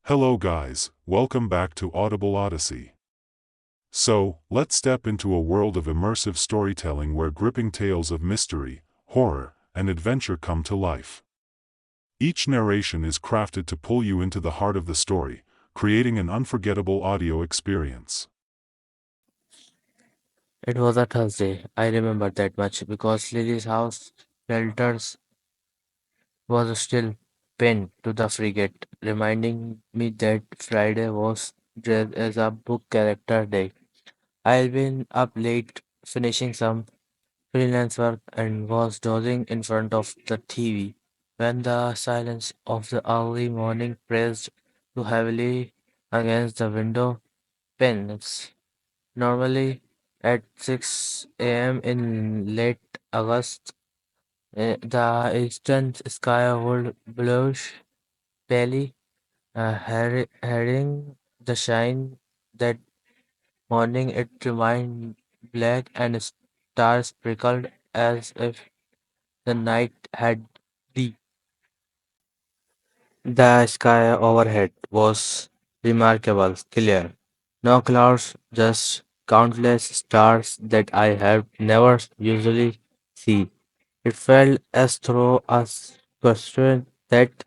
Hello guys, welcome back to Audible Odyssey. So, let's step into a world of immersive storytelling where gripping tales of mystery, horror, and adventure come to life. Each narration is crafted to pull you into the heart of the story, creating an unforgettable audio experience. It was a Thursday. I remember that much because Lily's house shelters was still pinned to the frigate, reminding me that Friday was dressed as a book character day. I'd been up late finishing some freelance work and was dozing in front of the TV when the silence of the early morning pressed too heavily against the window panes. Normally, at 6 a.m. in late August, the eastern sky would bluish pale, hiding the shine. That morning it remained black and stars sprinkled as if the night had the The sky overhead was remarkable clear. No clouds, just countless stars that I have never usually see. It felt as though a question that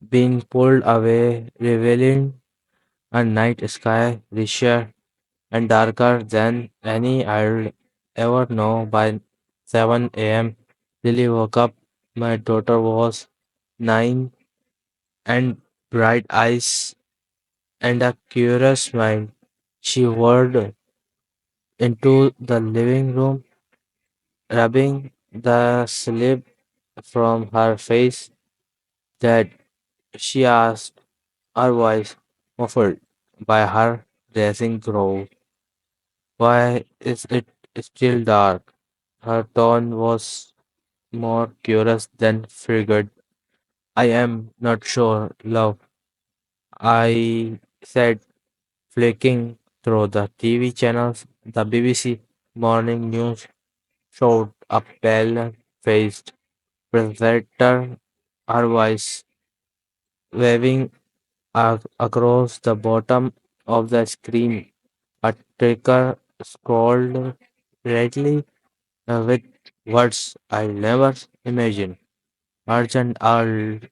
being pulled away, revealing a night sky richer and darker than any I'll ever know. By 7 a.m., Lily woke up. My daughter was 9 and bright eyes and a curious mind. She whirled into the living room, rubbing the sleep from her face. That she asked, her voice muffled by her dressing growl. Why is it still dark? Her tone was more curious than frigid. I am not sure, love. I said, flicking through the TV channels. The BBC morning news showed a pale-faced presenter, her voice waving across the bottom of the screen. A ticker scrolled brightly with words I never imagined. Urgent alert.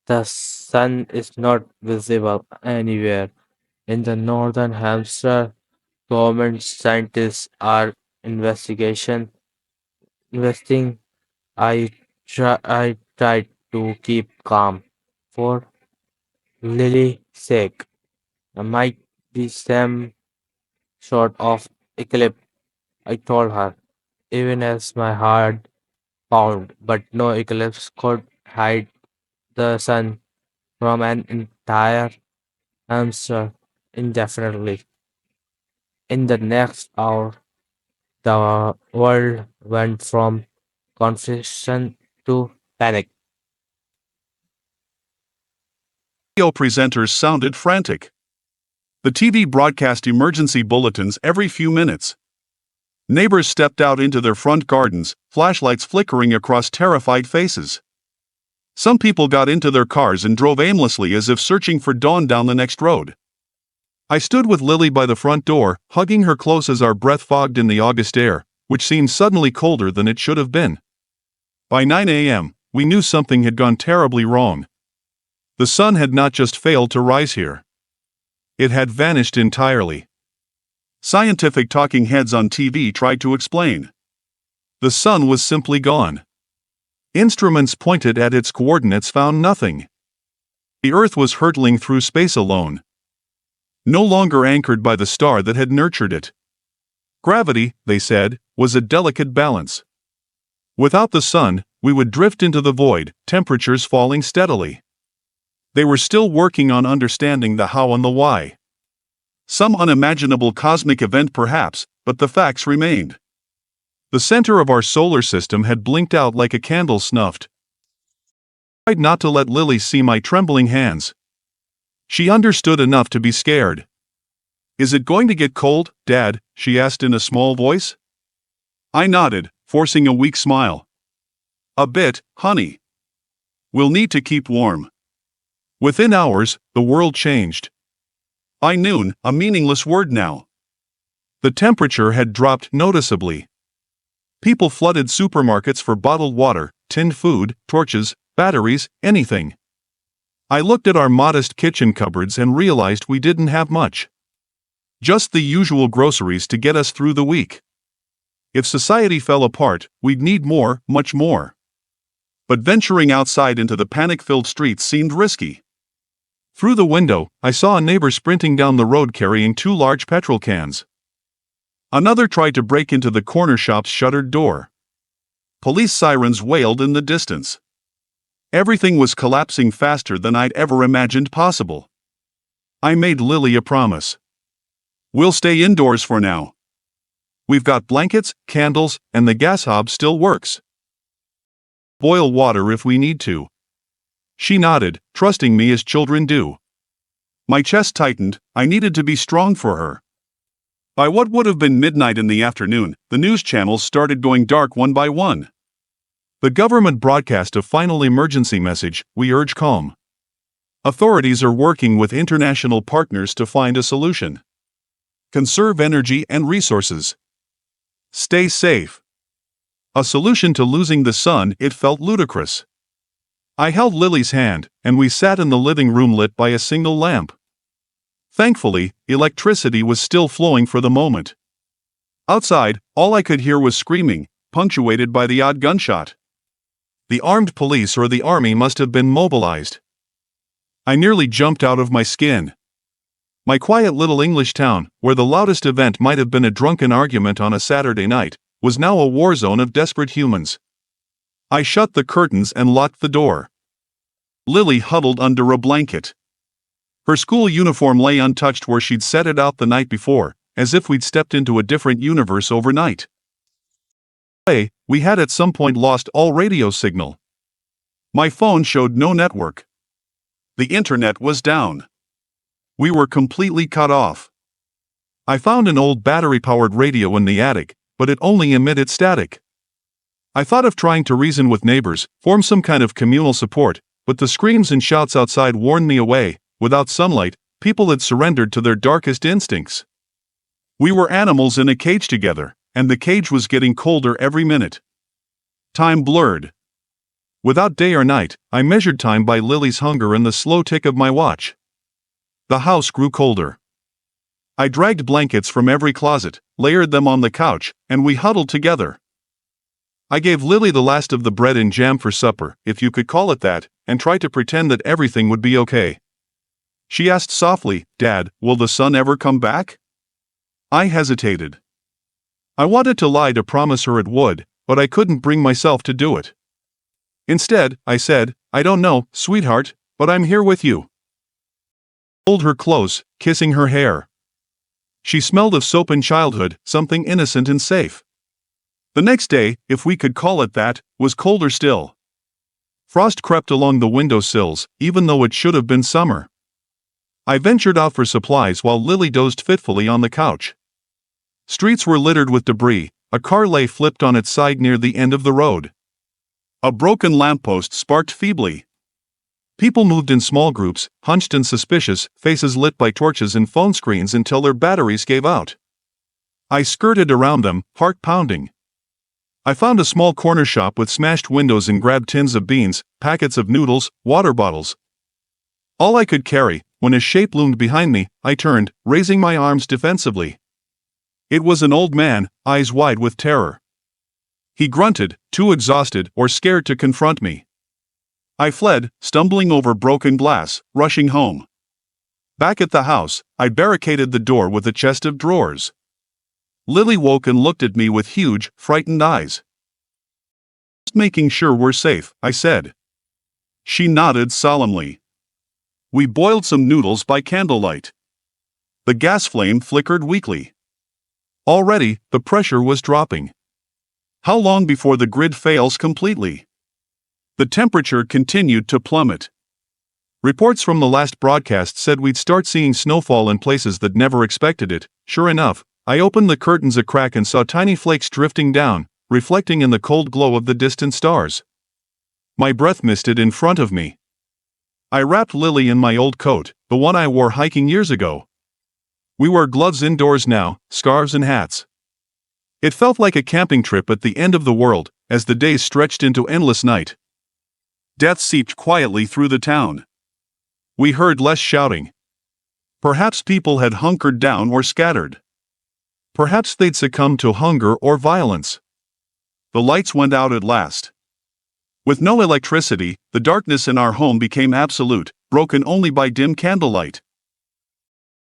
The sun is not visible anywhere. In the northern hemisphere, government scientists are investigation investing. I tried to keep calm for Lily's sake. There might be some sort of eclipse, I told her, even as my heart pounded, but no eclipse could hide the sun from an entire answer indefinitely. In the next hour, the world went from confusion to panic. Radio presenters sounded frantic. The TV broadcast emergency bulletins every few minutes. Neighbors stepped out into their front gardens, flashlights flickering across terrified faces. Some people got into their cars and drove aimlessly as if searching for dawn down the next road. I stood with Lily by the front door, hugging her close as our breath fogged in the August air, which seemed suddenly colder than it should have been. By 9 a.m., we knew something had gone terribly wrong. The sun had not just failed to rise here. It had vanished entirely. Scientific talking heads on TV tried to explain. The sun was simply gone. Instruments pointed at its coordinates found nothing. The Earth was hurtling through space alone, no longer anchored by the star that had nurtured it. Gravity, they said, was a delicate balance. Without the sun, we would drift into the void, temperatures falling steadily. They were still working on understanding the how and the why. Some unimaginable cosmic event perhaps, but the facts remained. The center of our solar system had blinked out like a candle snuffed. I tried not to let Lily see my trembling hands. She understood enough to be scared. "Is it going to get cold, Dad?" she asked in a small voice. I nodded, forcing a weak smile. "A bit, honey. We'll need to keep warm." Within hours, the world changed. By noon, a meaningless word now. The temperature had dropped noticeably. People flooded supermarkets for bottled water, tinned food, torches, batteries, anything. I looked at our modest kitchen cupboards and realized we didn't have much. Just the usual groceries to get us through the week. If society fell apart, we'd need more, much more. But venturing outside into the panic-filled streets seemed risky. Through the window, I saw a neighbor sprinting down the road carrying 2 large petrol cans. Another tried to break into the corner shop's shuttered door. Police sirens wailed in the distance. Everything was collapsing faster than I'd ever imagined possible. I made Lily a promise. We'll stay indoors for now. We've got blankets, candles, and the gas hob still works. Boil water if we need to. She nodded, trusting me as children do. My chest tightened. I needed to be strong for her. By what would have been midnight in the afternoon, the news channels started going dark one by one. The government broadcast a final emergency message: we urge calm. Authorities are working with international partners to find a solution. Conserve energy and resources. Stay safe. A solution to losing the sun, it felt ludicrous. I held Lily's hand, and we sat in the living room lit by a single lamp. Thankfully, electricity was still flowing for the moment. Outside, all I could hear was screaming, punctuated by the odd gunshot. The armed police or the army must have been mobilized. I nearly jumped out of my skin. My quiet little English town, where the loudest event might have been a drunken argument on a Saturday night, was now a war zone of desperate humans. I shut the curtains and locked the door. Lily huddled under a blanket. Her school uniform lay untouched where she'd set it out the night before, as if we'd stepped into a different universe overnight. We had at some point lost all radio signal. My phone showed no network. The internet was down. We were completely cut off. I found an old battery-powered radio in the attic, but it only emitted static. I thought of trying to reason with neighbors, form some kind of communal support, but the screams and shouts outside warned me away. Without sunlight, people had surrendered to their darkest instincts. We were animals in a cage together, and the cage was getting colder every minute. Time blurred. Without day or night, I measured time by Lily's hunger and the slow tick of my watch. The house grew colder. I dragged blankets from every closet, layered them on the couch, and we huddled together. I gave Lily the last of the bread and jam for supper, if you could call it that, and tried to pretend that everything would be okay. She asked softly, "Dad, will the sun ever come back?" I hesitated. I wanted to lie to promise her it would, but I couldn't bring myself to do it. Instead, I said, "I don't know, sweetheart, but I'm here with you." I pulled her close, kissing her hair. She smelled of soap and childhood, something innocent and safe. The next day, if we could call it that, was colder still. Frost crept along the window sills, even though it should have been summer. I ventured out for supplies while Lily dozed fitfully on the couch. Streets were littered with debris. A car lay flipped on its side near the end of the road. A broken lamppost sparked feebly. People moved in small groups, hunched and suspicious, faces lit by torches and phone screens until their batteries gave out. I skirted around them, heart pounding. I found a small corner shop with smashed windows and grabbed tins of beans, packets of noodles, water bottles. All I could carry. When a shape loomed behind me, I turned, raising my arms defensively. It was an old man, eyes wide with terror. He grunted, too exhausted or scared to confront me. I fled, stumbling over broken glass, rushing home. Back at the house, I barricaded the door with a chest of drawers. Lily woke and looked at me with huge, frightened eyes. "Just making sure we're safe," I said. She nodded solemnly. We boiled some noodles by candlelight. The gas flame flickered weakly. Already, the pressure was dropping. How long before the grid fails completely? The temperature continued to plummet. Reports from the last broadcast said we'd start seeing snowfall in places that never expected it. Sure enough, I opened the curtains a crack and saw tiny flakes drifting down, reflecting in the cold glow of the distant stars. My breath misted in front of me. I wrapped Lily in my old coat, the one I wore hiking years ago. We wore gloves indoors now, scarves and hats. It felt like a camping trip at the end of the world, as the days stretched into endless night. Death seeped quietly through the town. We heard less shouting. Perhaps people had hunkered down or scattered. Perhaps they'd succumbed to hunger or violence. The lights went out at last. With no electricity, the darkness in our home became absolute, broken only by dim candlelight.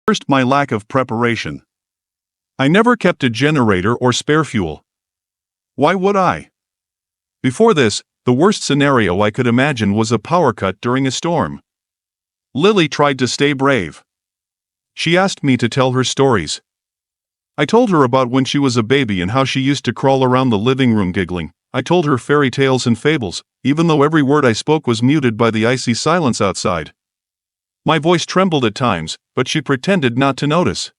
First, my lack of preparation. I never kept a generator or spare fuel. Why would I? Before this, the worst scenario I could imagine was a power cut during a storm. Lily tried to stay brave. She asked me to tell her stories. I told her about when she was a baby and how she used to crawl around the living room giggling. I told her fairy tales and fables, even though every word I spoke was muted by the icy silence outside. My voice trembled at times, but she pretended not to notice.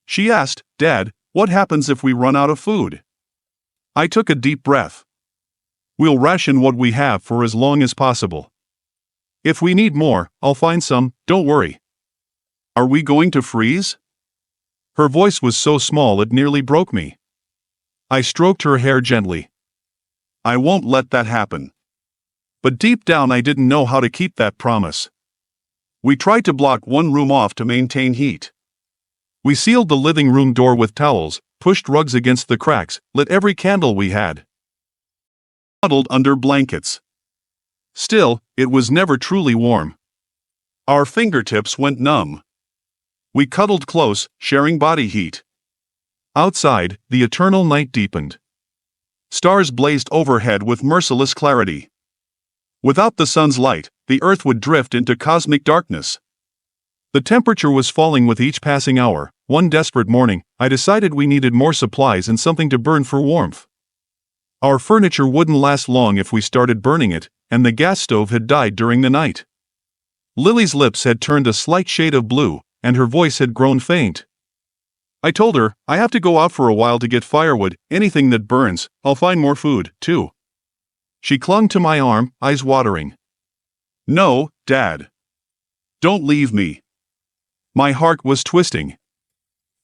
She asked, "Dad, what happens if we run out of food?" I took a deep breath. "We'll ration what we have for as long as possible. If we need more, I'll find some, don't worry." "Are we going to freeze?" Her voice was so small it nearly broke me. I stroked her hair gently. "I won't let that happen." But deep down I didn't know how to keep that promise. We tried to block one room off to maintain heat. We sealed the living room door with towels, pushed rugs against the cracks, lit every candle we had. Huddled under blankets. Still, it was never truly warm. Our fingertips went numb. We cuddled close, sharing body heat. Outside, the eternal night deepened. Stars blazed overhead with merciless clarity. Without the sun's light, the earth would drift into cosmic darkness. The temperature was falling with each passing hour. One desperate morning, I decided we needed more supplies and something to burn for warmth. Our furniture wouldn't last long if we started burning it, and the gas stove had died during the night. Lily's lips had turned a slight shade of blue, and her voice had grown faint. I told her, "I have to go out for a while to get firewood, anything that burns, I'll find more food, too." She clung to my arm, eyes watering. "No, Dad. Don't leave me." My heart was twisting.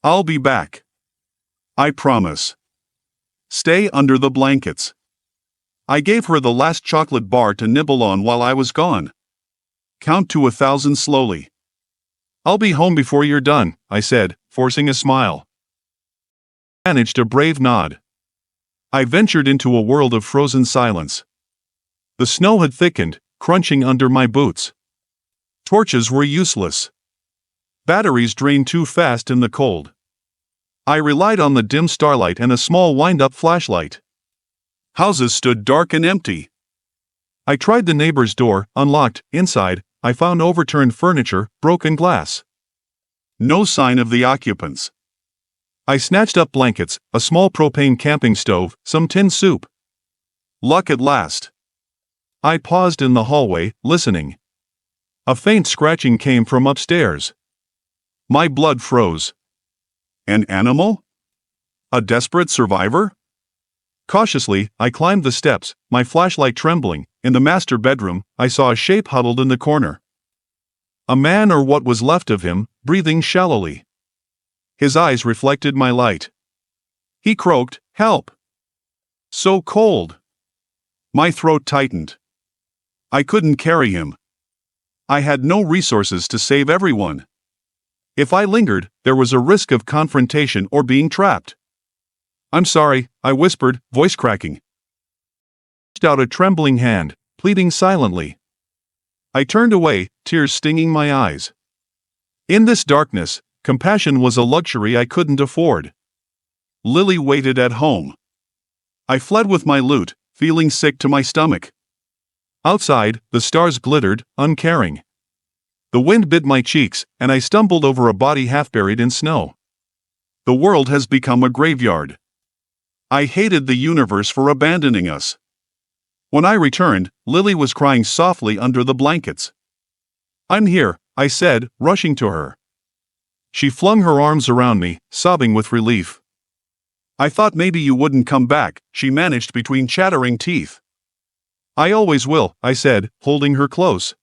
"I'll be back. I promise. Stay under the blankets." I gave her the last chocolate bar to nibble on while I was gone. "Count to 1,000 slowly." "I'll be home before you're done," I said, forcing a smile. I managed a brave nod. I ventured into a world of frozen silence. The snow had thickened, crunching under my boots. Torches were useless. Batteries drained too fast in the cold. I relied on the dim starlight and a small wind-up flashlight. Houses stood dark and empty. I tried the neighbor's door, unlocked. Inside, I found overturned furniture, broken glass. No sign of the occupants. I snatched up blankets, a small propane camping stove, some tin soup. Luck at last. I paused in the hallway, listening. A faint scratching came from upstairs. My blood froze. An animal? A desperate survivor? Cautiously, I climbed the steps, my flashlight trembling. In the master bedroom, I saw a shape huddled in the corner. A man, or what was left of him, breathing shallowly. His eyes reflected my light. He croaked, "Help!" So cold. My throat tightened. I couldn't carry him. I had no resources to save everyone. If I lingered, there was a risk of confrontation or being trapped. "I'm sorry," I whispered, voice cracking. He reached out a trembling hand, pleading silently. I turned away, tears stinging my eyes. In this darkness, compassion was a luxury I couldn't afford. Lily waited at home. I fled with my loot, feeling sick to my stomach. Outside, the stars glittered, uncaring. The wind bit my cheeks, and I stumbled over a body half buried in snow. The world has become a graveyard. I hated the universe for abandoning us. When I returned, Lily was crying softly under the blankets. "I'm here," I said, rushing to her. She flung her arms around me, sobbing with relief. "I thought maybe you wouldn't come back," she managed between chattering teeth. "I always will," I said, holding her close.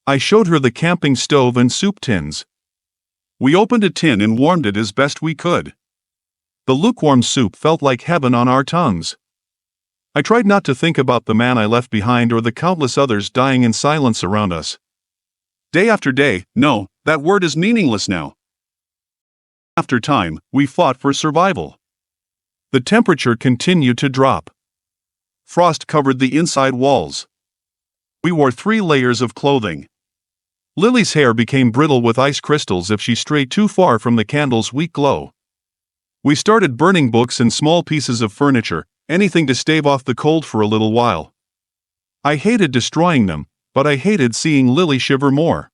I showed her the camping stove and soup tins. We opened a tin and warmed it as best we could. The lukewarm soup felt like heaven on our tongues. I tried not to think about the man I left behind or the countless others dying in silence around us. Day after day, no, that word is meaningless now. After time, we fought for survival. The temperature continued to drop. Frost covered the inside walls. We wore 3 layers of clothing. Lily's hair became brittle with ice crystals if she strayed too far from the candle's weak glow. We started burning books and small pieces of furniture, anything to stave off the cold for a little while. I hated destroying them, but I hated seeing Lily shiver more.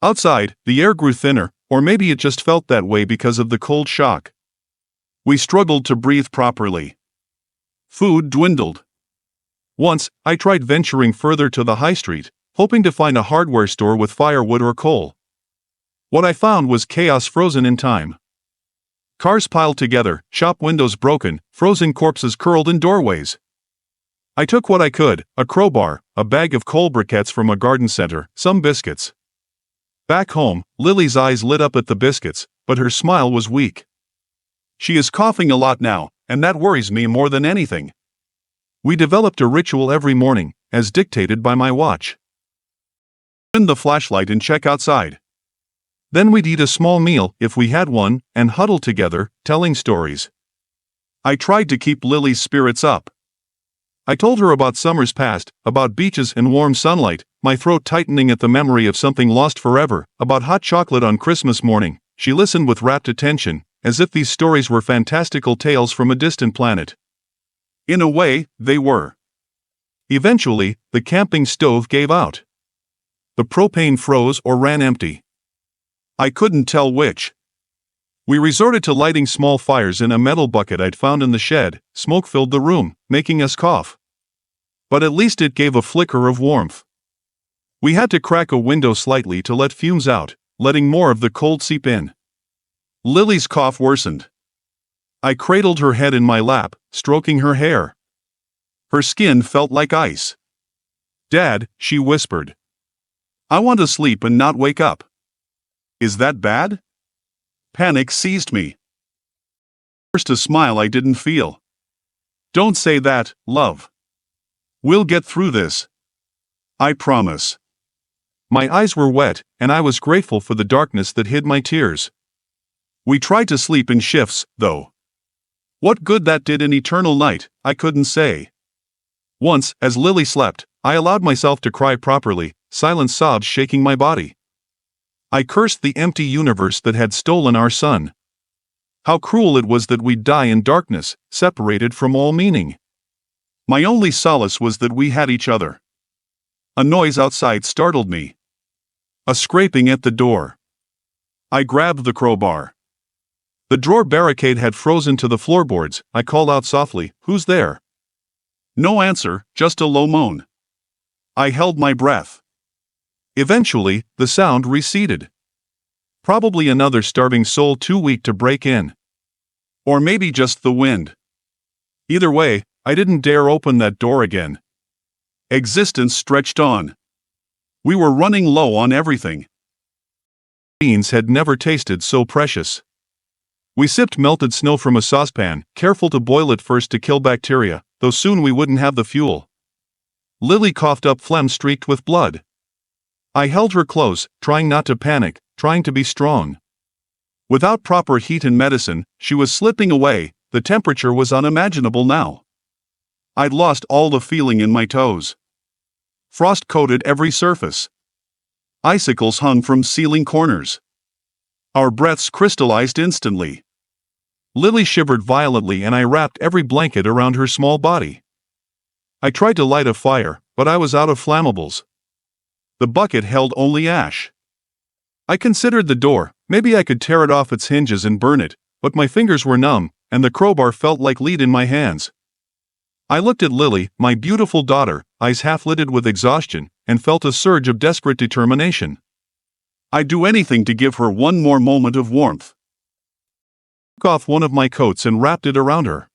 Outside, the air grew thinner, or maybe it just felt that way because of the cold shock. We struggled to breathe properly. Food dwindled. Once, I tried venturing further to the high street, hoping to find a hardware store with firewood or coal. What I found was chaos frozen in time. Cars piled together, shop windows broken, frozen corpses curled in doorways. I took what I could, a crowbar, a bag of coal briquettes from a garden center, some biscuits. Back home, Lily's eyes lit up at the biscuits, but her smile was weak. She is coughing a lot now, and that worries me more than anything. We developed a ritual every morning, as dictated by my watch. Turn the flashlight and check outside. Then we'd eat a small meal, if we had one, and huddle together, telling stories. I tried to keep Lily's spirits up. I told her about summers past, about beaches and warm sunlight, my throat tightening at the memory of something lost forever, about hot chocolate on Christmas morning. She listened with rapt attention, as if these stories were fantastical tales from a distant planet. In a way, they were. Eventually, the camping stove gave out. The propane froze or ran empty. I couldn't tell which. We resorted to lighting small fires in a metal bucket I'd found in the shed. Smoke filled the room, making us cough. But at least it gave a flicker of warmth. We had to crack a window slightly to let fumes out, letting more of the cold seep in. Lily's cough worsened. I cradled her head in my lap, stroking her hair. Her skin felt like ice. "Dad," she whispered. "I want to sleep and not wake up." Is that bad? Panic seized me. First a smile I didn't feel. "Don't say that, love. We'll get through this. I promise." My eyes were wet, and I was grateful for the darkness that hid my tears. We tried to sleep in shifts, though. What good that did in eternal night, I couldn't say. Once, as Lily slept, I allowed myself to cry properly, silent sobs shaking my body. I cursed the empty universe that had stolen our sun. How cruel it was that we'd die in darkness, separated from all meaning. My only solace was that we had each other. A noise outside startled me. A scraping at the door. I grabbed the crowbar. The drawer barricade had frozen to the floorboards. I called out softly, "Who's there?" No answer, just a low moan. I held my breath. Eventually, the sound receded. Probably another starving soul too weak to break in. Or maybe just the wind. Either way, I didn't dare open that door again. Existence stretched on. We were running low on everything. Beans had never tasted so precious. We sipped melted snow from a saucepan, careful to boil it first to kill bacteria, though soon we wouldn't have the fuel. Lily coughed up phlegm streaked with blood. I held her close, trying not to panic, trying to be strong. Without proper heat and medicine, she was slipping away. The temperature was unimaginable now. I'd lost all the feeling in my toes. Frost coated every surface. Icicles hung from ceiling corners. Our breaths crystallized instantly. Lily shivered violently and I wrapped every blanket around her small body. I tried to light a fire, but I was out of flammables. The bucket held only ash. I considered the door, maybe I could tear it off its hinges and burn it, but my fingers were numb, and the crowbar felt like lead in my hands. I looked at Lily, my beautiful daughter, eyes half-lidded with exhaustion, and felt a surge of desperate determination. I'd do anything to give her one more moment of warmth. I took off one of my coats and wrapped it around her.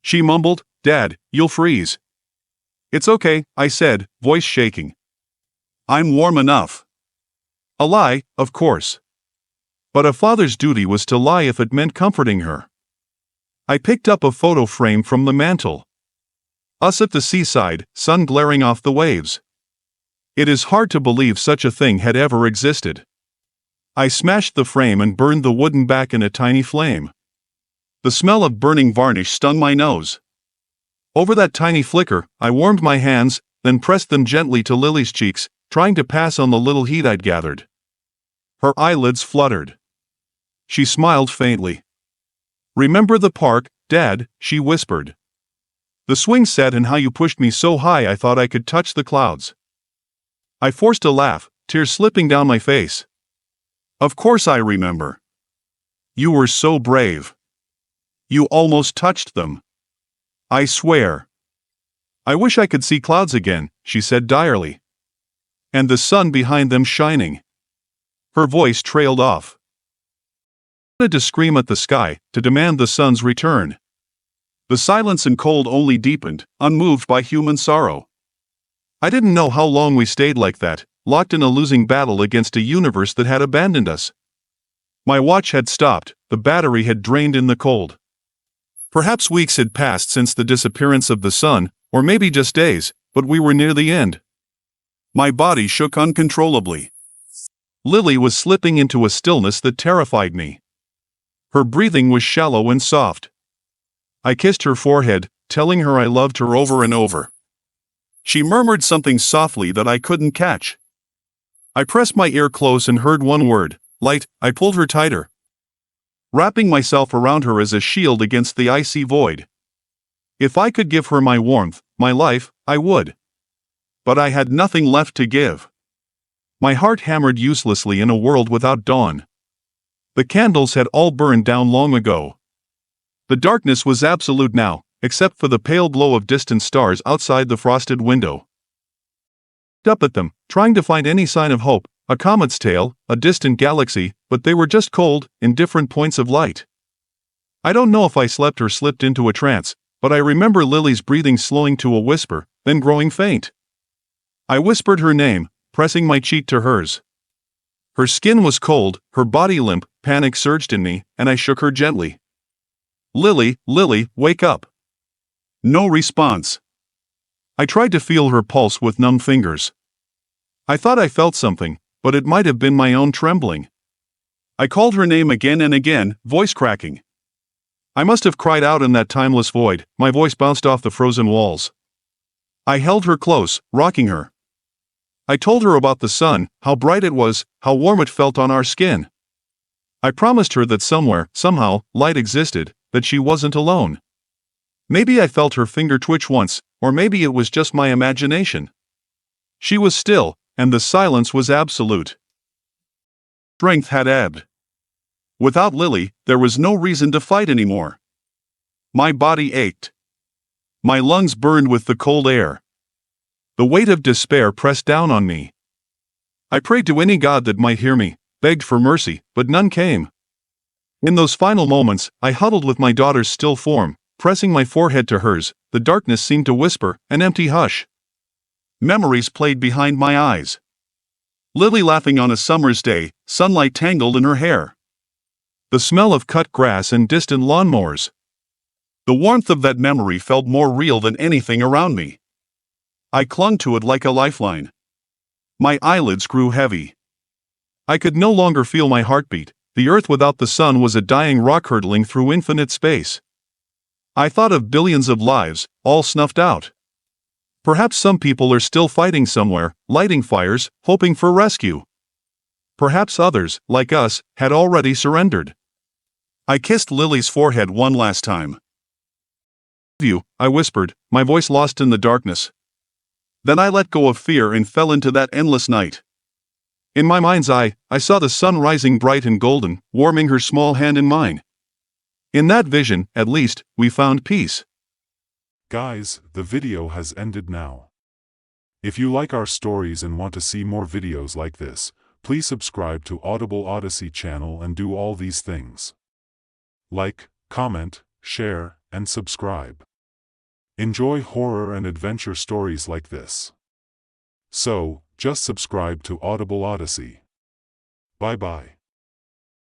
She mumbled, "Dad, you'll freeze." "It's okay," I said, voice shaking. I'm warm enough. A lie, of course. But a father's duty was to lie if it meant comforting her. I picked up a photo frame from the mantel. Us at the seaside, sun glaring off the waves. It is hard to believe such a thing had ever existed. I smashed the frame and burned the wooden back in a tiny flame. The smell of burning varnish stung my nose. Over that tiny flicker, I warmed my hands, then pressed them gently to Lily's cheeks, trying to pass on the little heat I'd gathered. Her eyelids fluttered. She smiled faintly. "Remember the park, Dad?" she whispered. "The swing set and how you pushed me so high I thought I could touch the clouds." I forced a laugh, tears slipping down my face. "Of course I remember. You were so brave. You almost touched them. I swear." "I wish I could see clouds again," she said direly. "And the sun behind them shining." Her voice trailed off. I wanted to scream at the sky, to demand the sun's return. The silence and cold only deepened, unmoved by human sorrow. I didn't know how long we stayed like that, locked in a losing battle against a universe that had abandoned us. My watch had stopped, the battery had drained in the cold. Perhaps weeks had passed since the disappearance of the sun, or maybe just days, but we were near the end. My body shook uncontrollably. Lily was slipping into a stillness that terrified me. Her breathing was shallow and soft. I kissed her forehead, telling her I loved her over and over. She murmured something softly that I couldn't catch. I pressed my ear close and heard one word, light. I pulled her tighter, wrapping myself around her as a shield against the icy void. If I could give her my warmth, my life, I would. But I had nothing left to give. My heart hammered uselessly in a world without dawn. The candles had all burned down long ago. The darkness was absolute now, except for the pale glow of distant stars outside the frosted window. I looked up at them, trying to find any sign of hope, a comet's tail, a distant galaxy, but they were just cold, indifferent points of light. I don't know if I slept or slipped into a trance, but I remember Lily's breathing slowing to a whisper, then growing faint. I whispered her name, pressing my cheek to hers. Her skin was cold, her body limp. Panic surged in me, and I shook her gently. "Lily, Lily, wake up." No response. I tried to feel her pulse with numb fingers. I thought I felt something, but it might have been my own trembling. I called her name again and again, voice cracking. I must have cried out in that timeless void, my voice bounced off the frozen walls. I held her close, rocking her. I told her about the sun, how bright it was, how warm it felt on our skin. I promised her that somewhere, somehow, light existed, that she wasn't alone. Maybe I felt her finger twitch once, or maybe it was just my imagination. She was still, and the silence was absolute. Strength had ebbed. Without Lily, there was no reason to fight anymore. My body ached. My lungs burned with the cold air. The weight of despair pressed down on me. I prayed to any god that might hear me, begged for mercy, but none came. In those final moments, I huddled with my daughter's still form, pressing my forehead to hers. The darkness seemed to whisper, an empty hush. Memories played behind my eyes. Lily laughing on a summer's day, sunlight tangled in her hair. The smell of cut grass and distant lawnmowers. The warmth of that memory felt more real than anything around me. I clung to it like a lifeline. My eyelids grew heavy. I could no longer feel my heartbeat. The earth without the sun was a dying rock hurtling through infinite space. I thought of billions of lives, all snuffed out. Perhaps some people are still fighting somewhere, lighting fires, hoping for rescue. Perhaps others, like us, had already surrendered. I kissed Lily's forehead one last time. "I love you," I whispered, my voice lost in the darkness. Then I let go of fear and fell into that endless night. In my mind's eye, I saw the sun rising bright and golden, warming her small hand in mine. In that vision, at least, we found peace. Guys, the video has ended now. If you like our stories and want to see more videos like this, please subscribe to Audible Odyssey channel and do all these things. Like, comment, share, and subscribe. Enjoy horror and adventure stories like this. So, just subscribe to Audible Odyssey. Bye bye.